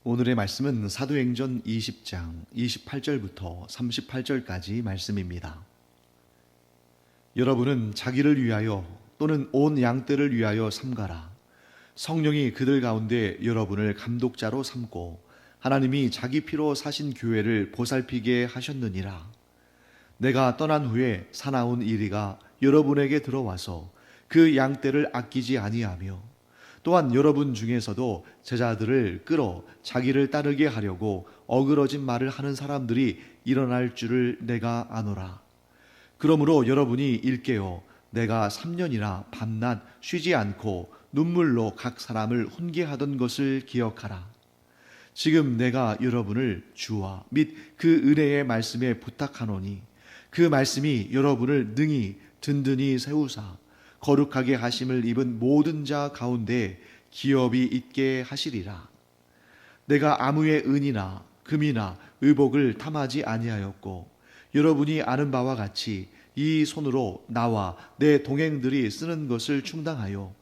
오늘의 말씀은 사도행전 20장 28절부터 38절까지 말씀입니다. 여러분은 자기를 위하여 또는 온 양떼를 위하여 삼가라. 성령이 그들 가운데 여러분을 감독자로 삼고 하나님이 자기 피로 사신 교회를 보살피게 하셨느니라. 내가 떠난 후에 사나운 이리가 여러분에게 들어와서 그 양떼를 아끼지 아니하며 또한 여러분 중에서도 제자들을 끌어 자기를 따르게 하려고 어그러진 말을 하는 사람들이 일어날 줄을 내가 아노라. 그러므로 여러분이 일깨어 내가 3년이나 밤낮 쉬지 않고 눈물로 각 사람을 훈계하던 것을 기억하라. 지금 내가 여러분을 주와 및 그 은혜의 말씀에 부탁하노니 그 말씀이 여러분을 능히 든든히 세우사 거룩하게 하심을 입은 모든 자 가운데 기업이 있게 하시리라. 내가 아무의 은이나 금이나 의복을 탐하지 아니하였고 여러분이 아는 바와 같이 이 손으로 나와 내 동행들이 쓰는 것을 충당하여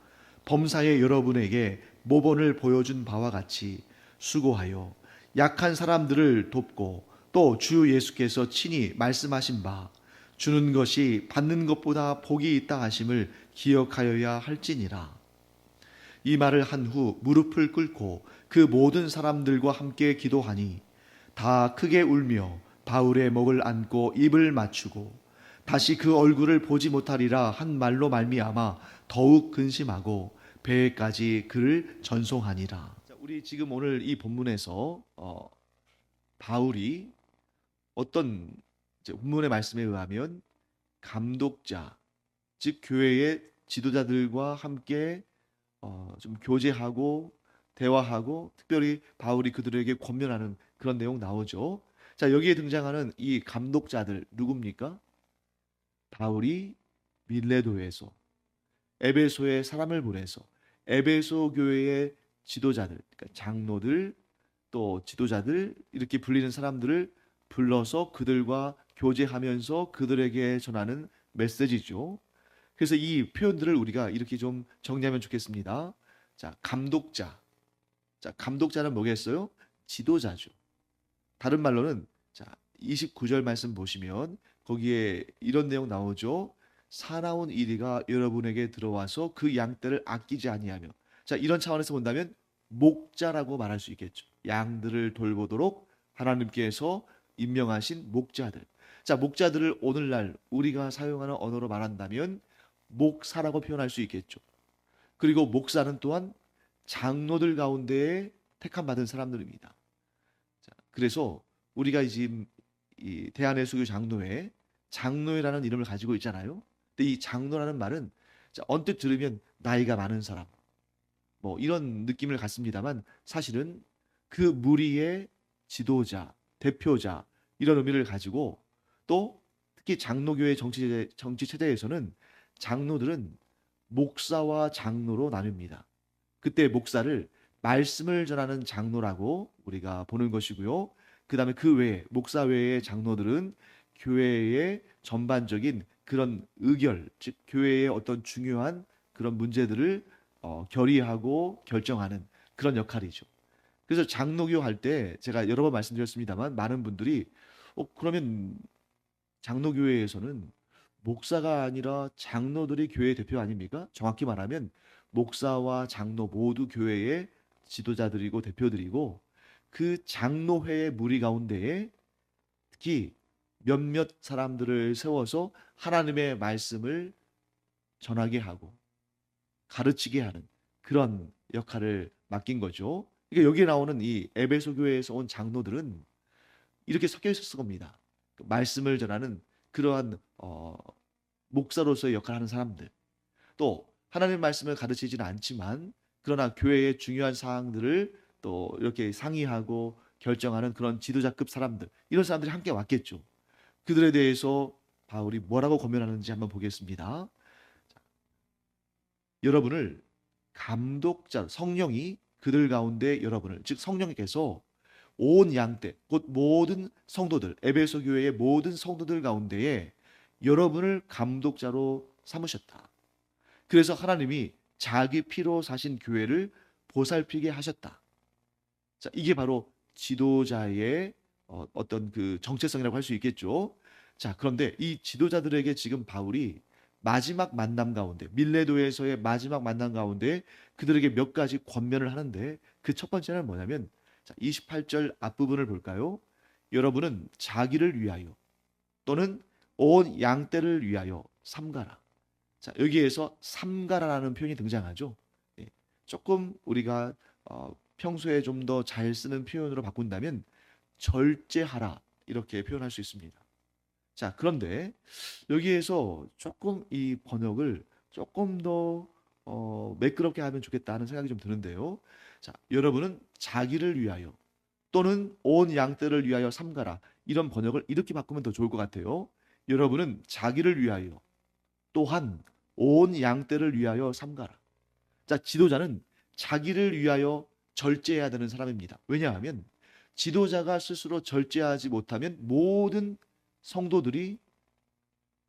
범사에 여러분에게 모본을 보여준 바와 같이 수고하여 약한 사람들을 돕고 또 주 예수께서 친히 말씀하신 바 주는 것이 받는 것보다 복이 있다 하심을 기억하여야 할지니라. 이 말을 한 후 무릎을 꿇고 그 모든 사람들과 함께 기도하니 다 크게 울며 바울의 목을 안고 입을 맞추고 다시 그 얼굴을 보지 못하리라 한 말로 말미암아 더욱 근심하고 배에까지 그를 전송하니라. 우리 지금 오늘 이 본문에서 바울이 어떤 본문의 말씀에 의하면 감독자, 즉 교회의 지도자들과 함께 좀 교제하고 대화하고 특별히 바울이 그들에게 권면하는 그런 내용 나오죠. 자, 여기에 등장하는 이 감독자들 누굽니까? 바울이 밀레도에서 에베소에 사람을 보내서 에베소 교회의 지도자들, 그러니까 장로들 또 지도자들 이렇게 불리는 사람들을 불러서 그들과 교제하면서 그들에게 전하는 메시지죠. 그래서 이 표현들을 우리가 이렇게 좀 정리하면 좋겠습니다. 자, 감독자. 자, 감독자는 뭐겠어요? 지도자죠. 다른 말로는 자, 29절 말씀 보시면 거기에 이런 내용 나오죠. 사나운 이리가 여러분에게 들어와서 그 양떼를 아끼지 아니하며. 자, 이런 차원에서 본다면 목자라고 말할 수 있겠죠. 양들을 돌보도록 하나님께서 임명하신 목자들. 자, 목자들을 오늘날 우리가 사용하는 언어로 말한다면 목사라고 표현할 수 있겠죠. 그리고 목사는 또한 장로들 가운데에 택함 받은 사람들입니다. 자, 그래서 우리가 지금 이 대한예수교 장로회 장로회라는 이름을 가지고 있잖아요. 근데 이 장로라는 말은 자, 언뜻 들으면 나이가 많은 사람 뭐 이런 느낌을 갖습니다만 사실은 그 무리의 지도자, 대표자 이런 의미를 가지고 또 특히 장로교회 정치 체제에서는 장로들은 목사와 장로로 나뉩니다. 그때 목사를 말씀을 전하는 장로라고 우리가 보는 것이고요. 그다음에 그 외에 목사 외의 장로들은 교회의 전반적인 그런 의결, 즉 교회의 어떤 중요한 그런 문제들을 결의하고 결정하는 그런 역할이죠. 그래서 장로교 할 때 제가 여러 번 말씀드렸습니다만 많은 분들이 그러면 장로교회에서는 목사가 아니라 장로들이 교회 대표 아닙니까? 정확히 말하면 목사와 장로 모두 교회의 지도자들이고 대표들이고 그 장로회의 무리 가운데에 특히 몇몇 사람들을 세워서 하나님의 말씀을 전하게 하고 가르치게 하는 그런 역할을 맡긴 거죠. 그러니까 여기에 나오는 이 에베소 교회에서 온 장로들은 이렇게 섞여 있었을 겁니다. 말씀을 전하는 그러한 목사로서의 역할을 하는 사람들, 또 하나님의 말씀을 가르치지는 않지만 그러나 교회의 중요한 사항들을 또 이렇게 상의하고 결정하는 그런 지도자급 사람들, 이런 사람들이 함께 왔겠죠. 그들에 대해서 바울이 뭐라고 권면하는지 한번 보겠습니다. 여러분을 감독자, 성령이 그들 가운데 여러분을, 즉 성령께서 온 양떼, 곧 모든 성도들, 에베소 교회의 모든 성도들 가운데에 여러분을 감독자로 삼으셨다. 그래서 하나님이 자기 피로 사신 교회를 보살피게 하셨다. 자, 이게 바로 지도자의 어떤 그 정체성이라고 할 수 있겠죠. 자, 그런데 이 지도자들에게 지금 바울이 마지막 만남 가운데, 밀레도에서의 마지막 만남 가운데 그들에게 몇 가지 권면을 하는데, 그 첫 번째는 뭐냐면, 자, 28절 앞부분을 볼까요? 여러분은 자기를 위하여 또는 온 양떼를 위하여 삼가라. 자, 여기에서 삼가라라는 표현이 등장하죠. 예, 조금 우리가 평소에 좀 더 잘 쓰는 표현으로 바꾼다면 절제하라 이렇게 표현할 수 있습니다. 자, 그런데 여기에서 조금 이 번역을 조금 더 매끄럽게 하면 좋겠다는 생각이 좀 드는데요. 자, 여러분은 자기를 위하여 또는 온 양떼를 위하여 삼가라. 이런 번역을 이렇게 바꾸면 더 좋을 것 같아요. 여러분은 자기를 위하여 또한 온 양떼를 위하여 삼가라. 자, 지도자는 자기를 위하여 절제해야 되는 사람입니다. 왜냐하면 지도자가 스스로 절제하지 못하면 모든 성도들이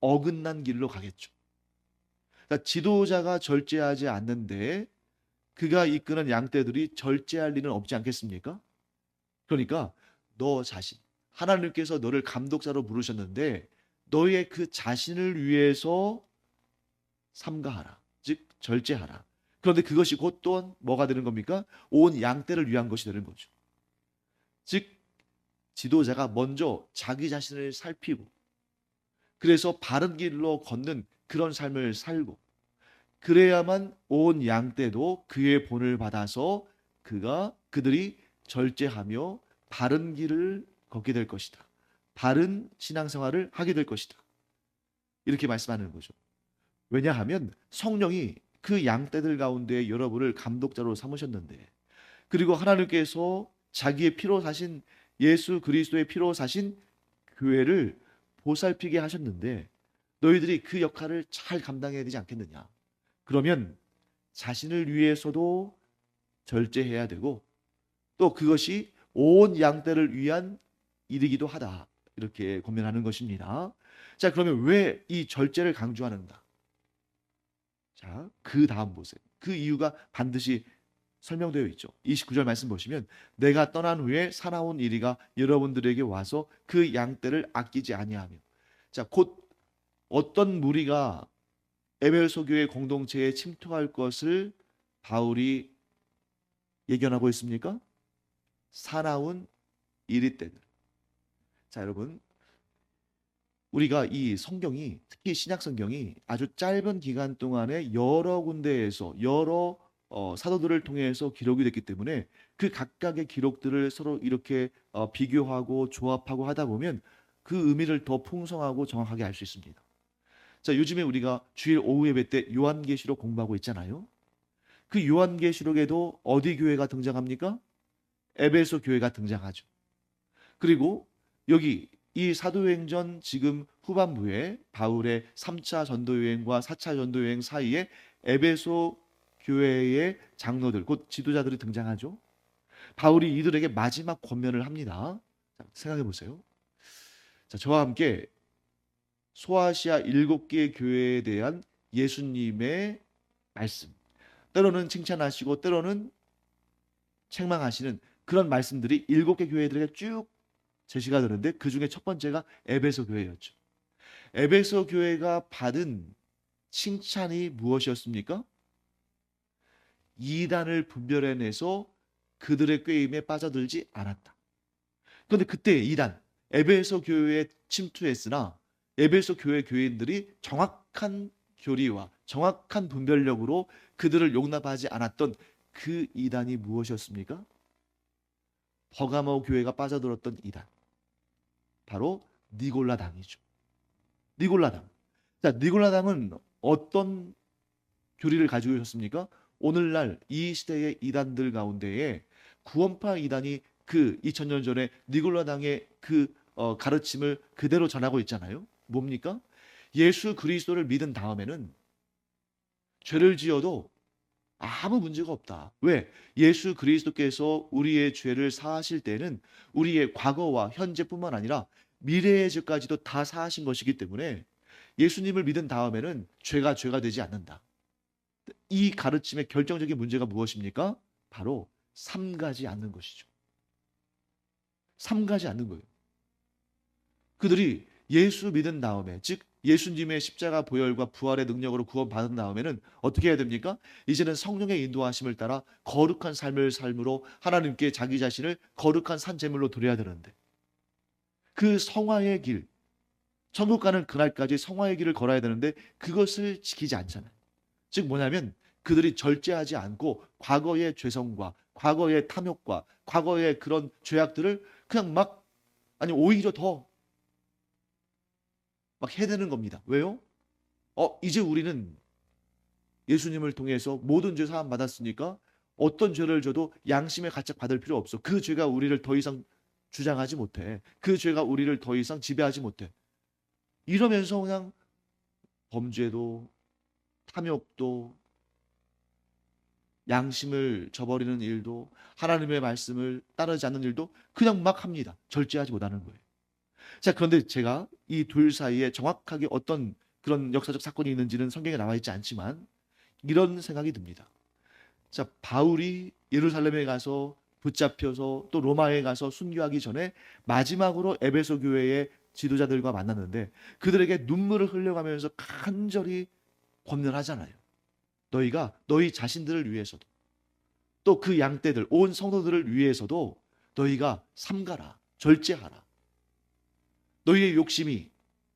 어긋난 길로 가겠죠. 그러니까 지도자가 절제하지 않는데 그가 이끄는 양떼들이 절제할 일은 없지 않겠습니까? 그러니까 너 자신, 하나님께서 너를 감독자로 부르셨는데 너의 그 자신을 위해서 삼가하라. 즉 절제하라. 그런데 그것이 곧 또한 뭐가 되는 겁니까? 온 양떼를 위한 것이 되는 거죠. 즉 지도자가 먼저 자기 자신을 살피고 그래서 바른 길로 걷는 그런 삶을 살고 그래야만 온 양떼도 그의 본을 받아서 그들이 절제하며 바른 길을 걷게 될 것이다. 바른 신앙생활을 하게 될 것이다. 이렇게 말씀하는 거죠. 왜냐하면 성령이 그 양떼들 가운데 여러분을 감독자로 삼으셨는데 그리고 하나님께서 자기의 피로 사신 예수 그리스도의 피로 사신 교회를 보살피게 하셨는데 너희들이 그 역할을 잘 감당해야 되지 않겠느냐. 그러면 자신을 위해서도 절제해야 되고 또 그것이 온 양떼를 위한 일이기도 하다. 이렇게 권면하는 것입니다. 자, 그러면 왜 이 절제를 강조하는가? 자, 그 다음 보세요. 그 이유가 반드시 설명되어 있죠. 29절 말씀 보시면 내가 떠난 후에 사나운 이리가 여러분들에게 와서 그 양떼를 아끼지 아니하며. 자, 곧 어떤 무리가 에베소 교회 공동체에 침투할 것을 바울이 예견하고 있습니까? 사나운 이리떼들. 자, 여러분, 우리가 이 성경이 특히 신약 성경이 아주 짧은 기간 동안에 여러 군데에서 여러 사도들을 통해서 기록이 됐기 때문에 그 각각의 기록들을 서로 이렇게 비교하고 조합하고 하다 보면 그 의미를 더 풍성하고 정확하게 알 수 있습니다. 자, 요즘에 우리가 주일 오후 예배 때 요한계시록 공부하고 있잖아요. 그 요한계시록에도 어디 교회가 등장합니까? 에베소 교회가 등장하죠. 그리고 여기 이 사도행전 지금 후반부에 바울의 3차 전도여행과 4차 전도여행 사이에 에베소 교회의 장로들, 곧 지도자들이 등장하죠. 바울이 이들에게 마지막 권면을 합니다. 자, 생각해 보세요. 자, 저와 함께 소아시아 7개 교회에 대한 예수님의 말씀, 때로는 칭찬하시고 때로는 책망하시는 그런 말씀들이 7개 교회들에게 쭉 제시가 되는데 그 중에 첫 번째가 에베소 교회였죠. 에베소 교회가 받은 칭찬이 무엇이었습니까? 이단을 분별해내서 그들의 꾀임에 빠져들지 않았다. 그런데 그때 이단, 에베소 교회에 침투했으나 에베소 교회 교인들이 정확한 교리와 정확한 분별력으로 그들을 용납하지 않았던 그 이단이 무엇이었습니까? 버가모 교회가 빠져들었던 이단. 바로 니골라당이죠. 니골라당. 자, 니골라당은 어떤 교리를 가지고 있었습니까? 오늘날 이 시대의 이단들 가운데에 구원파 이단이 그 2000년 전에 니골라당의 그 가르침을 그대로 전하고 있잖아요. 뭡니까? 예수 그리스도를 믿은 다음에는 죄를 지어도 아무 문제가 없다. 왜? 예수 그리스도께서 우리의 죄를 사하실 때는 우리의 과거와 현재뿐만 아니라 미래의 죄까지도 다 사하신 것이기 때문에 예수님을 믿은 다음에는 죄가 되지 않는다. 이 가르침의 결정적인 문제가 무엇입니까? 바로 삼가지 않는 것이죠. 삼가지 않는 거예요. 그들이 예수 믿은 다음에, 즉 예수님의 십자가 보혈과 부활의 능력으로 구원받은 다음에는 어떻게 해야 됩니까? 이제는 성령의 인도하심을 따라 거룩한 삶을 삶으로 하나님께 자기 자신을 거룩한 산 제물로 드려야 되는데, 그 성화의 길, 천국 가는 그날까지 성화의 길을 걸어야 되는데 그것을 지키지 않잖아요. 즉 뭐냐면 그들이 절제하지 않고 과거의 죄성과 과거의 탐욕과 과거의 그런 죄악들을 그냥 막, 아니 오히려 더 막 해대는 겁니다. 왜요? 이제 우리는 예수님을 통해서 모든 죄 사함 받았으니까 어떤 죄를 져도 양심의 가책 받을 필요 없어. 그 죄가 우리를 더 이상 주장하지 못해. 그 죄가 우리를 더 이상 지배하지 못해. 이러면서 그냥 범죄도, 탐욕도, 양심을 저버리는 일도, 하나님의 말씀을 따르지 않는 일도 그냥 막 합니다. 절제하지 못하는 거예요. 자, 그런데 제가 이 둘 사이에 정확하게 어떤 그런 역사적 사건이 있는지는 성경에 나와 있지 않지만 이런 생각이 듭니다. 자, 바울이 예루살렘에 가서 붙잡혀서 또 로마에 가서 순교하기 전에 마지막으로 에베소 교회의 지도자들과 만났는데 그들에게 눈물을 흘려가면서 간절히 권면하잖아요. 너희가 너희 자신들을 위해서도 또 그 양떼들 온 성도들을 위해서도 너희가 삼가라, 절제하라. 너희의 욕심이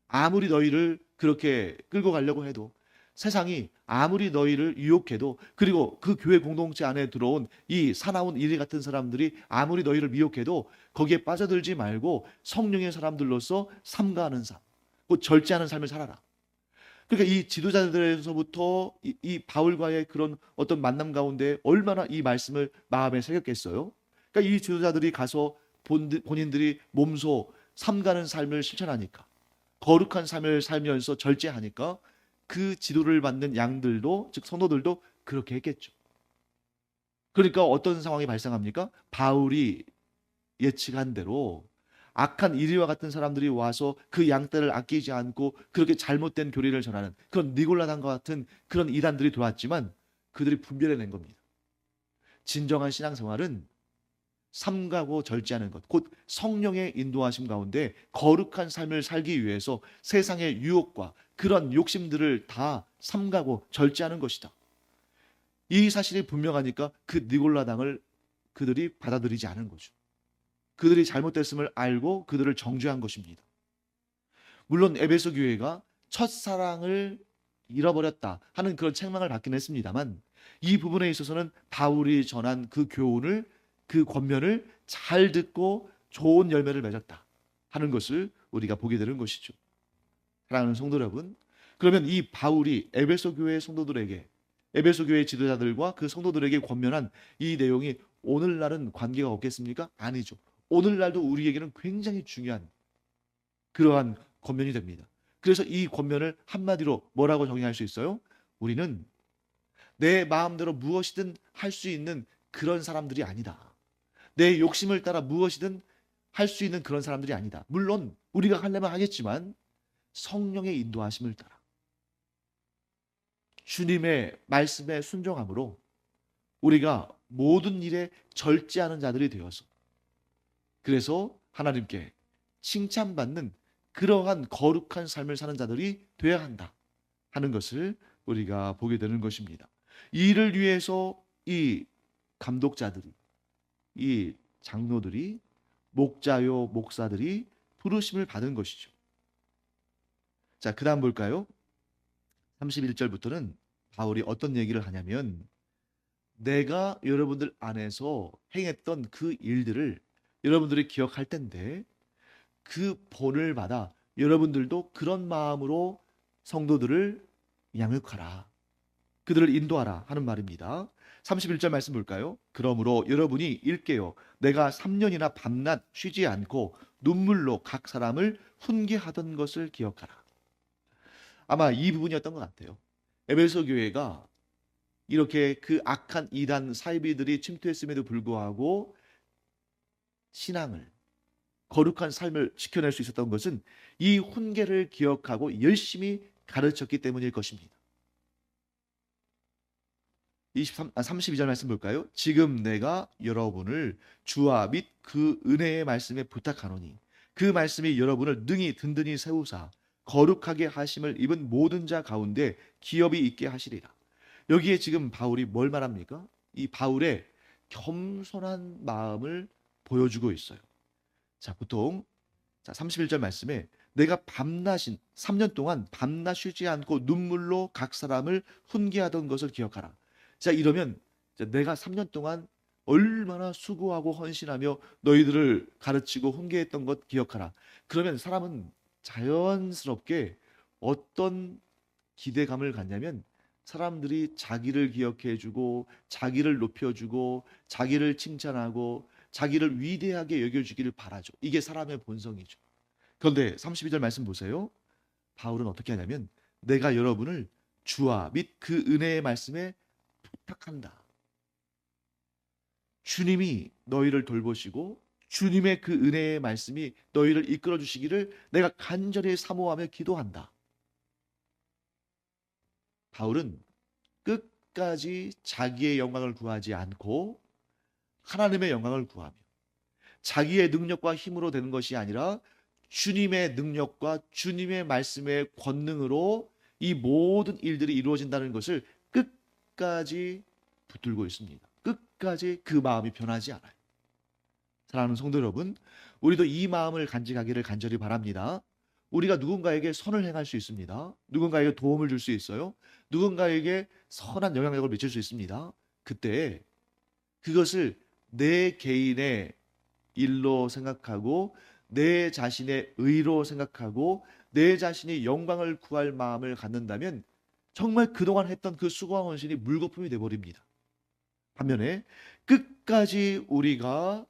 아무리 너희를 그렇게 끌고 가려고 해도, 세상이 아무리 너희를 유혹해도, 그리고 그 교회 공동체 안에 들어온 이 사나운 이리 같은 사람들이 아무리 너희를 미혹해도 거기에 빠져들지 말고 성령의 사람들로서 삼가하는 삶, 곧 절제하는 삶을 살아라. 그러니까 이 지도자들에서부터 이 바울과의 그런 어떤 만남 가운데 얼마나 이 말씀을 마음에 새겼겠어요. 그러니까 이 지도자들이 가서 본인들이 몸소 삼가는 삶을 실천하니까, 거룩한 삶을 살면서 절제하니까 그 지도를 받는 양들도, 즉 성도들도 그렇게 했겠죠. 그러니까 어떤 상황이 발생합니까? 바울이 예측한 대로 악한 이리와 같은 사람들이 와서 그 양떼를 아끼지 않고 그렇게 잘못된 교리를 전하는 그런 니골라당과 같은 그런 이단들이 들어왔지만 그들이 분별해낸 겁니다. 진정한 신앙생활은 삼가고 절제하는 것, 곧 성령의 인도하심 가운데 거룩한 삶을 살기 위해서 세상의 유혹과 그런 욕심들을 다 삼가고 절제하는 것이다. 이 사실이 분명하니까 그 니골라당을 그들이 받아들이지 않은 거죠. 그들이 잘못됐음을 알고 그들을 정죄한 것입니다. 물론 에베소 교회가 첫사랑을 잃어버렸다 하는 그런 책망을 받긴 했습니다만, 이 부분에 있어서는 바울이 전한 그 교훈을, 그 권면을 잘 듣고 좋은 열매를 맺었다 하는 것을 우리가 보게 되는 것이죠. 사랑하는 성도 여러분, 그러면 이 바울이 에베소 교회 성도들에게, 에베소 교회 지도자들과 그 성도들에게 권면한 이 내용이 오늘날은 관계가 없겠습니까? 아니죠. 오늘날도 우리에게는 굉장히 중요한 그러한 권면이 됩니다. 그래서 이 권면을 한마디로 뭐라고 정의할 수 있어요? 우리는 내 마음대로 무엇이든 할 수 있는 그런 사람들이 아니다. 내 욕심을 따라 무엇이든 할 수 있는 그런 사람들이 아니다. 물론 우리가 하려면 하겠지만 성령의 인도하심을 따라 주님의 말씀에 순종함으로 우리가 모든 일에 절제하는 자들이 되어서, 그래서 하나님께 칭찬받는 그러한 거룩한 삶을 사는 자들이 되어야 한다 하는 것을 우리가 보게 되는 것입니다. 이를 위해서 이 감독자들이, 이 장로들이, 목자요 목사들이 부르심을 받은 것이죠. 자, 그 다음 볼까요? 31절부터는 바울이 어떤 얘기를 하냐면, 내가 여러분들 안에서 행했던 그 일들을 여러분들이 기억할 텐데 그 본을 받아 여러분들도 그런 마음으로 성도들을 양육하라, 그들을 인도하라 하는 말입니다. 31절 말씀 볼까요? 그러므로 여러분이 일깨어 내가 3년이나 밤낮 쉬지 않고 눈물로 각 사람을 훈계하던 것을 기억하라. 아마 이 부분이었던 것 같아요. 에베소 교회가 이렇게 그 악한 이단 사이비들이 침투했음에도 불구하고 신앙을, 거룩한 삶을 지켜낼 수 있었던 것은 이 훈계를 기억하고 열심히 가르쳤기 때문일 것입니다. 32절 말씀 볼까요? 지금 내가 여러분을 주와 및 그 은혜의 말씀에 부탁하노니 그 말씀이 여러분을 능히 든든히 세우사 거룩하게 하심을 입은 모든 자 가운데 기업이 있게 하시리라. 여기에 지금 바울이 뭘 말합니까? 이 바울의 겸손한 마음을 보여주고 있어요. 자, 보통 31절 말씀에 내가 밤낮인 3년 동안 밤낮 쉬지 않고 눈물로 각 사람을 훈계하던 것을 기억하라. 자, 이러면 내가 3년 동안 얼마나 수고하고 헌신하며 너희들을 가르치고 훈계했던 것 기억하라. 그러면 사람은 자연스럽게 어떤 기대감을 갖냐면 사람들이 자기를 기억해주고 자기를 높여주고 자기를 칭찬하고 자기를 위대하게 여겨주기를 바라죠. 이게 사람의 본성이죠. 그런데 32절 말씀 보세요. 바울은 어떻게 하냐면 내가 여러분을 주와 및 그 은혜의 말씀에 부탁한다. 주님이 너희를 돌보시고 주님의 그 은혜의 말씀이 너희를 이끌어 주시기를 내가 간절히 사모하며 기도한다. 바울은 끝까지 자기의 영광을 구하지 않고 하나님의 영광을 구하며 자기의 능력과 힘으로 되는 것이 아니라 주님의 능력과 주님의 말씀의 권능으로 이 모든 일들이 이루어진다는 것을 끝까지 붙들고 있습니다. 끝까지 그 마음이 변하지 않아요. 사랑하는 성도 여러분, 우리도 이 마음을 간직하기를 간절히 바랍니다. 우리가 누군가에게 선을 행할 수 있습니다. 누군가에게 도움을 줄 수 있어요. 누군가에게 선한 영향력을 미칠 수 있습니다. 그때 그것을 내 개인의 일로 생각하고 내 자신의 의로 생각하고 내 자신이 영광을 구할 마음을 갖는다면 정말 그동안 했던 그 수고와 헌신이 물거품이 되어버립니다. 반면에 끝까지 우리가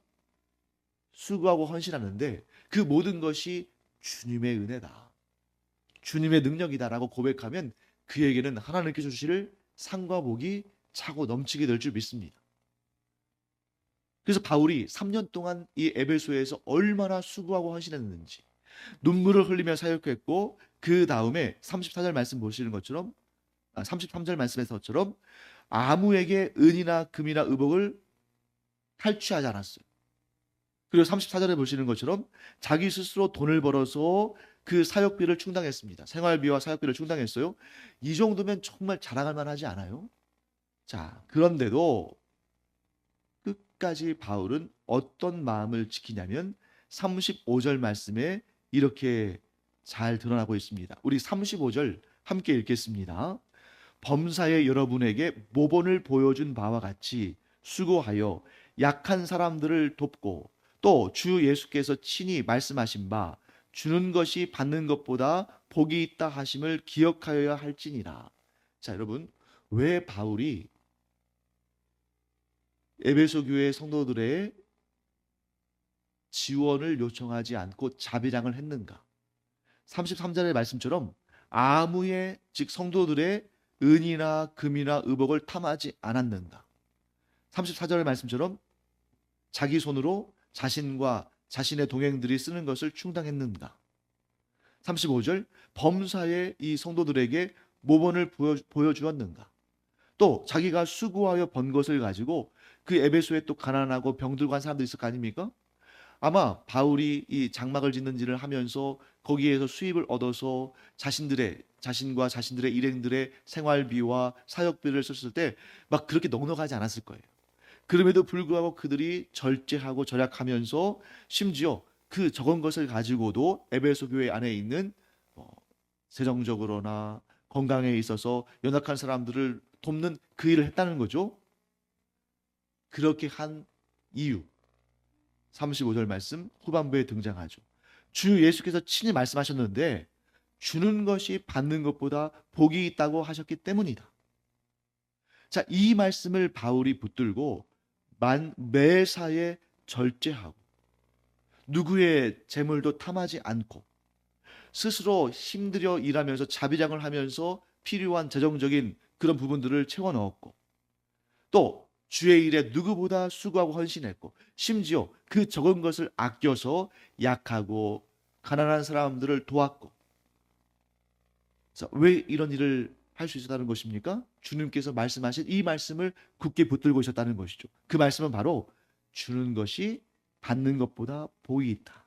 수고하고 헌신하는데 그 모든 것이 주님의 은혜다, 주님의 능력이다라고 고백하면 그에게는 하나님께서 주실 상과 복이 차고 넘치게 될 줄 믿습니다. 그래서 바울이 3년 동안 이 에베소에서 얼마나 수고하고 헌신했는지 눈물을 흘리며 사역했고 그 다음에 34절 말씀 보시는 것처럼 33절 말씀에서처럼 아무에게 은이나 금이나 의복을 탈취하지 않았어요. 그리고 34절에 보시는 것처럼 자기 스스로 돈을 벌어서 그 사역비를 충당했습니다. 생활비와 사역비를 충당했어요. 이 정도면 정말 자랑할 만하지 않아요? 자, 그런데도 끝까지 바울은 어떤 마음을 지키냐면 35절 말씀에 이렇게 잘 드러나고 있습니다. 우리 35절 함께 읽겠습니다. 범사에 여러분에게 모본을 보여준 바와 같이 수고하여 약한 사람들을 돕고 또 주 예수께서 친히 말씀하신 바 주는 것이 받는 것보다 복이 있다 하심을 기억하여야 할지니라. 자, 여러분, 왜 바울이 에베소 교회 성도들의 지원을 요청하지 않고 자비량을 했는가? 33절의 말씀처럼 아무의 즉 성도들의 은이나 금이나 의복을 탐하지 않았는가? 34절의 말씀처럼 자기 손으로 자신과 자신의 동행들이 쓰는 것을 충당했는가? 35절 범사에 이 성도들에게 모본을 보여주었는가? 또 자기가 수고하여 번 것을 가지고 그 에베소에 또 가난하고 병들고 한 사람들이 있을 거 아닙니까? 아마 바울이 이 장막을 짓는 일을 하면서 거기에서 수입을 얻어서 자신과 자신들의 일행들의 생활비와 사역비를 썼을 때 막 그렇게 넉넉하지 않았을 거예요. 그럼에도 불구하고 그들이 절제하고 절약하면서 심지어 그 적은 것을 가지고도 에베소 교회 안에 있는 재정적으로나 건강에 있어서 연약한 사람들을 돕는 그 일을 했다는 거죠. 그렇게 한 이유 35절 말씀 후반부에 등장하죠. 주 예수께서 친히 말씀하셨는데 주는 것이 받는 것보다 복이 있다고 하셨기 때문이다. 자, 이 말씀을 바울이 붙들고 매사에 절제하고 누구의 재물도 탐하지 않고 스스로 힘들여 일하면서 자비량을 하면서 필요한 재정적인 그런 부분들을 채워 넣었고 또 주의 일에 누구보다 수고하고 헌신했고 심지어 그 적은 것을 아껴서 약하고 가난한 사람들을 도왔고. 자, 왜 이런 일을 할 수 있었다는 것입니까? 주님께서 말씀하신 이 말씀을 굳게 붙들고 있었다는 것이죠. 그 말씀은 바로 주는 것이 받는 것보다 복이 있다.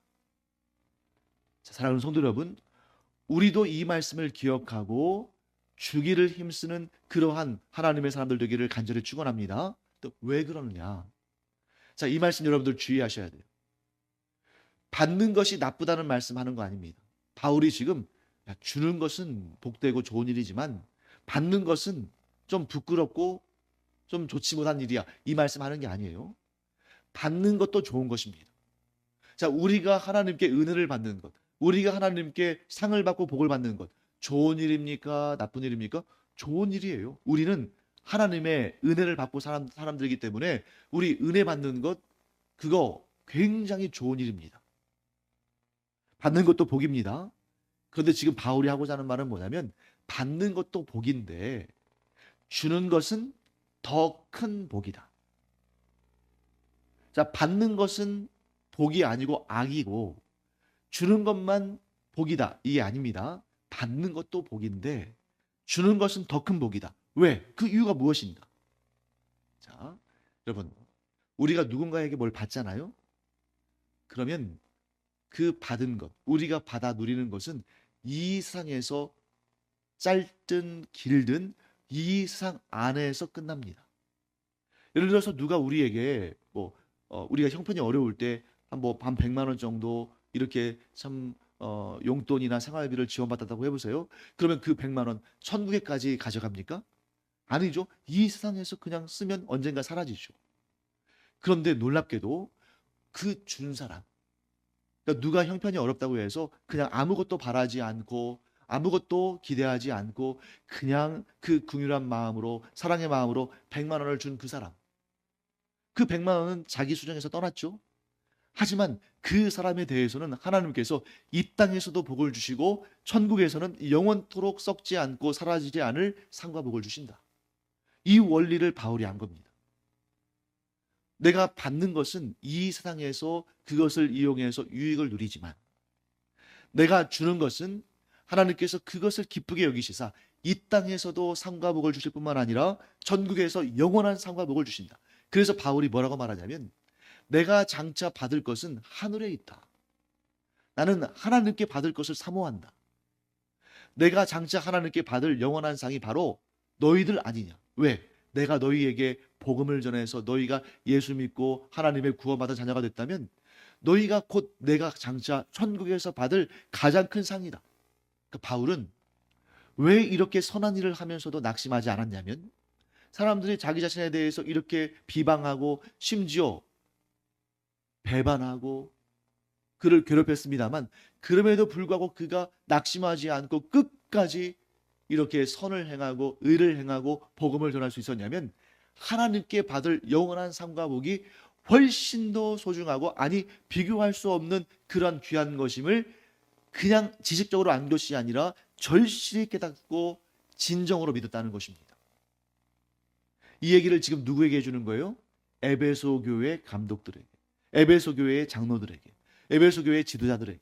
자, 사랑하는 성도 여러분, 우리도 이 말씀을 기억하고 주기를 힘쓰는 그러한 하나님의 사람들 되기를 간절히 축원합니다. 또 왜 그러느냐? 자, 이 말씀 여러분들 주의하셔야 돼요. 받는 것이 나쁘다는 말씀하는 거 아닙니다. 바울이 지금 주는 것은 복되고 좋은 일이지만 받는 것은 좀 부끄럽고 좀 좋지 못한 일이야. 이 말씀하는 게 아니에요. 받는 것도 좋은 것입니다. 자, 우리가 하나님께 은혜를 받는 것, 우리가 하나님께 상을 받고 복을 받는 것, 좋은 일입니까? 나쁜 일입니까? 좋은 일이에요. 우리는 하나님의 은혜를 받고 사람들이기 때문에 우리 은혜 받는 것, 그거 굉장히 좋은 일입니다. 받는 것도 복입니다. 그런데 지금 바울이 하고자 하는 말은 뭐냐면 받는 것도 복인데 주는 것은 더 큰 복이다. 자, 받는 것은 복이 아니고 악이고 주는 것만 복이다. 이게 아닙니다. 받는 것도 복인데 주는 것은 더 큰 복이다. 왜? 그 이유가 무엇인가? 자, 여러분, 우리가 누군가에게 뭘 받잖아요? 그러면 그 받은 것, 우리가 받아 누리는 것은 이 세상에서 짧든 길든 이 세상 안에서 끝납니다. 예를 들어서 누가 우리에게 우리가 형편이 어려울 때 한 100만 원 정도 이렇게 참 용돈이나 생활비를 지원받았다고 해보세요. 그러면 그 100만 원 천국에까지 가져갑니까? 아니죠. 이 세상에서 그냥 쓰면 언젠가 사라지죠. 그런데 놀랍게도 그 준 사람, 그러니까 누가 형편이 어렵다고 해서 그냥 아무것도 바라지 않고 아무것도 기대하지 않고 그냥 그 긍휼한 마음으로 사랑의 마음으로 100만 원을 준 그 사람, 그 100만 원은 자기 수정에서 떠났죠. 하지만 그 사람에 대해서는 하나님께서 이 땅에서도 복을 주시고 천국에서는 영원토록 썩지 않고 사라지지 않을 상과 복을 주신다. 이 원리를 바울이 한 겁니다. 내가 받는 것은 이 세상에서 그것을 이용해서 유익을 누리지만 내가 주는 것은 하나님께서 그것을 기쁘게 여기시사 이 땅에서도 상과 복을 주실 뿐만 아니라 천국에서 영원한 상과 복을 주신다. 그래서 바울이 뭐라고 말하냐면 내가 장차 받을 것은 하늘에 있다. 나는 하나님께 받을 것을 사모한다. 내가 장차 하나님께 받을 영원한 상이 바로 너희들 아니냐. 왜? 내가 너희에게 복음을 전해서 너희가 예수 믿고 하나님의 구원받은 자녀가 됐다면 너희가 곧 내가 장차 천국에서 받을 가장 큰 상이다. 그러니까 바울은 왜 이렇게 선한 일을 하면서도 낙심하지 않았냐면 사람들이 자기 자신에 대해서 이렇게 비방하고 심지어 배반하고 그를 괴롭혔습니다만 그럼에도 불구하고 그가 낙심하지 않고 끝까지 이렇게 선을 행하고 의를 행하고 복음을 전할 수 있었냐면 하나님께 받을 영원한 상과 복이 훨씬 더 소중하고 아니 비교할 수 없는 그런 귀한 것임을 그냥 지식적으로 안 것이 아니라 절실히 깨닫고 진정으로 믿었다는 것입니다. 이 얘기를 지금 누구에게 해주는 거예요? 에베소 교회 감독들에게, 에베소 교회의 장로들에게, 에베소 교회의 지도자들에게.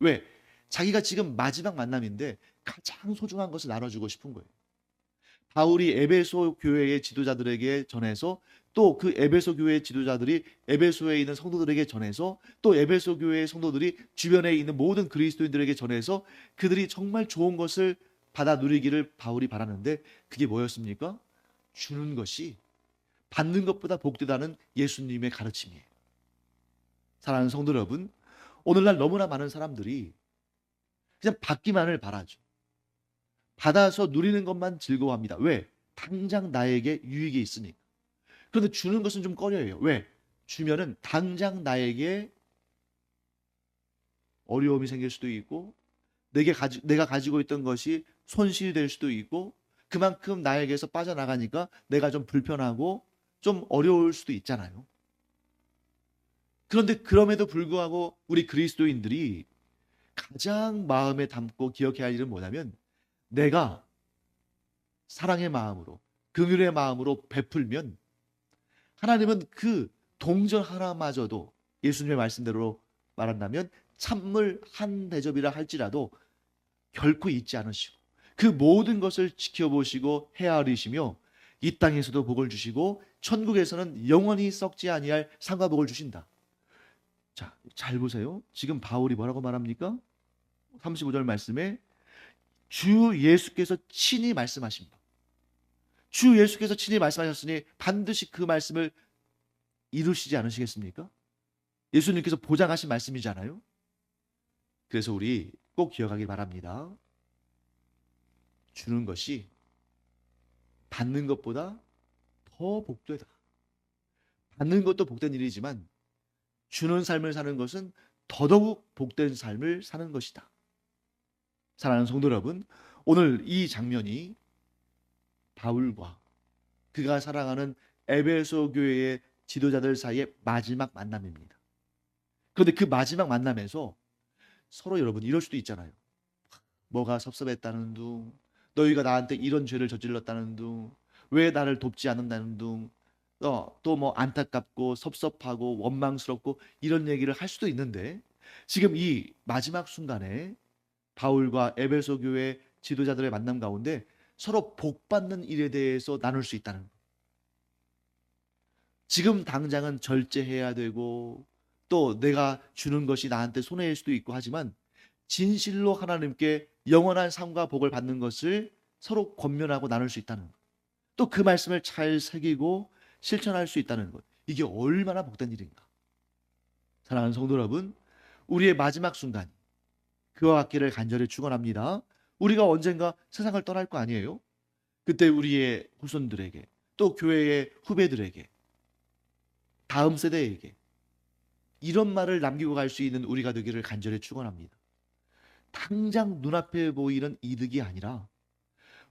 왜? 자기가 지금 마지막 만남인데 가장 소중한 것을 나눠주고 싶은 거예요. 바울이 에베소 교회의 지도자들에게 전해서 또 그 에베소 교회의 지도자들이 에베소에 있는 성도들에게 전해서 또 에베소 교회의 성도들이 주변에 있는 모든 그리스도인들에게 전해서 그들이 정말 좋은 것을 받아 누리기를 바울이 바라는데 그게 뭐였습니까? 주는 것이 받는 것보다 복되다는 예수님의 가르침이에요. 사랑하는 성도 여러분, 오늘날 너무나 많은 사람들이 그냥 받기만을 바라죠. 받아서 누리는 것만 즐거워합니다. 왜? 당장 나에게 유익이 있으니까. 그런데 주는 것은 좀 꺼려해요. 왜? 주면은 당장 나에게 어려움이 생길 수도 있고 내가 가지고 있던 것이 손실이 될 수도 있고 그만큼 나에게서 빠져나가니까 내가 좀 불편하고 좀 어려울 수도 있잖아요. 그런데 그럼에도 불구하고 우리 그리스도인들이 가장 마음에 담고 기억해야 할 일은 뭐냐면 내가 사랑의 마음으로 긍휼의 마음으로 베풀면 하나님은 그 동전 하나마저도 예수님의 말씀대로 말한다면 찬물 한 대접이라 할지라도 결코 잊지 않으시고 그 모든 것을 지켜보시고 헤아리시며 이 땅에서도 복을 주시고 천국에서는 영원히 썩지 아니할 상과 복을 주신다. 자, 잘 보세요. 지금 바울이 뭐라고 말합니까? 35절 말씀에 주 예수께서 친히 말씀하신 바. 주 예수께서 친히 말씀하셨으니 반드시 그 말씀을 이루시지 않으시겠습니까? 예수님께서 보장하신 말씀이잖아요. 그래서 우리 꼭 기억하길 바랍니다. 주는 것이 받는 것보다 더 복되다. 받는 것도 복된 일이지만 주는 삶을 사는 것은 더더욱 복된 삶을 사는 것이다. 사랑하는 성도 여러분, 오늘 이 장면이 바울과 그가 사랑하는 에베소 교회의 지도자들 사이의 마지막 만남입니다. 그런데 그 마지막 만남에서 서로 여러분 이럴 수도 있잖아요. 뭐가 섭섭했다는 둥, 너희가 나한테 이런 죄를 저질렀다는 둥, 왜 나를 돕지 않는다는 둥, 또 뭐 안타깝고 섭섭하고 원망스럽고 이런 얘기를 할 수도 있는데 지금 이 마지막 순간에 바울과 에베소 교회 지도자들의 만남 가운데 서로 복받는 일에 대해서 나눌 수 있다는 것. 지금 당장은 절제해야 되고 또 내가 주는 것이 나한테 손해일 수도 있고 하지만 진실로 하나님께 영원한 삶과 복을 받는 것을 서로 권면하고 나눌 수 있다는 것. 또 그 말씀을 잘 새기고 실천할 수 있다는 것. 이게 얼마나 복된 일인가. 사랑하는 성도 여러분, 우리의 마지막 순간 그와 같기를 간절히 축원합니다. 우리가 언젠가 세상을 떠날 거 아니에요? 그때 우리의 후손들에게 또 교회의 후배들에게 다음 세대에게 이런 말을 남기고 갈 수 있는 우리가 되기를 간절히 축원합니다. 당장 눈앞에 보이는 이득이 아니라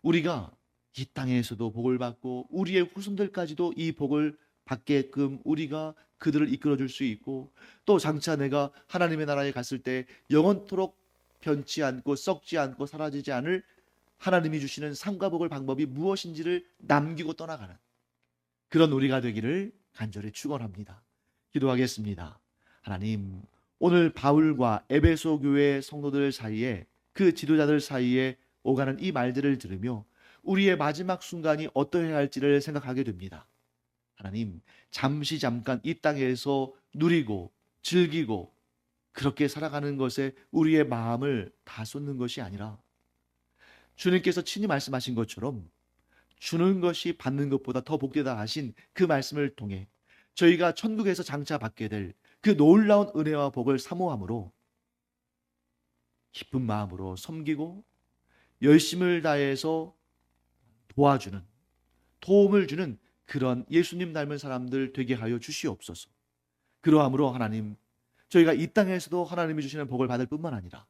우리가 이 땅에서도 복을 받고 우리의 후손들까지도 이 복을 받게끔 우리가 그들을 이끌어 줄 수 있고 또 장차 내가 하나님의 나라에 갔을 때 영원토록 변치 않고 썩지 않고 사라지지 않을 하나님이 주시는 삶과 복을 방법이 무엇인지를 남기고 떠나가는 그런 우리가 되기를 간절히 축원합니다. 기도하겠습니다. 하나님, 오늘 바울과 에베소 교회 성도들 사이에 그 지도자들 사이에 오가는 이 말들을 들으며 우리의 마지막 순간이 어떠해야 할지를 생각하게 됩니다. 하나님, 잠깐 이 땅에서 누리고 즐기고 그렇게 살아가는 것에 우리의 마음을 다 쏟는 것이 아니라 주님께서 친히 말씀하신 것처럼 주는 것이 받는 것보다 더 복되다 하신 그 말씀을 통해 저희가 천국에서 장차 받게 될 그 놀라운 은혜와 복을 사모함으로 기쁜 마음으로 섬기고 열심을 다해서 도와주는 도움을 주는 그런 예수님 닮은 사람들 되게 하여 주시옵소서. 그러함으로 하나님, 저희가 이 땅에서도 하나님이 주시는 복을 받을 뿐만 아니라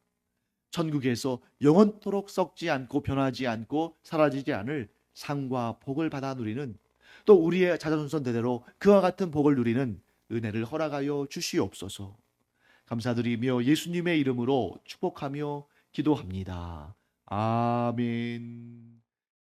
천국에서 영원토록 썩지 않고 변하지 않고 사라지지 않을 상과 복을 받아 누리는 또 우리의 자손 대대로 그와 같은 복을 누리는 은혜를 허락하여 주시옵소서. 감사드리며 예수님의 이름으로 축복하며 기도합니다. 아멘.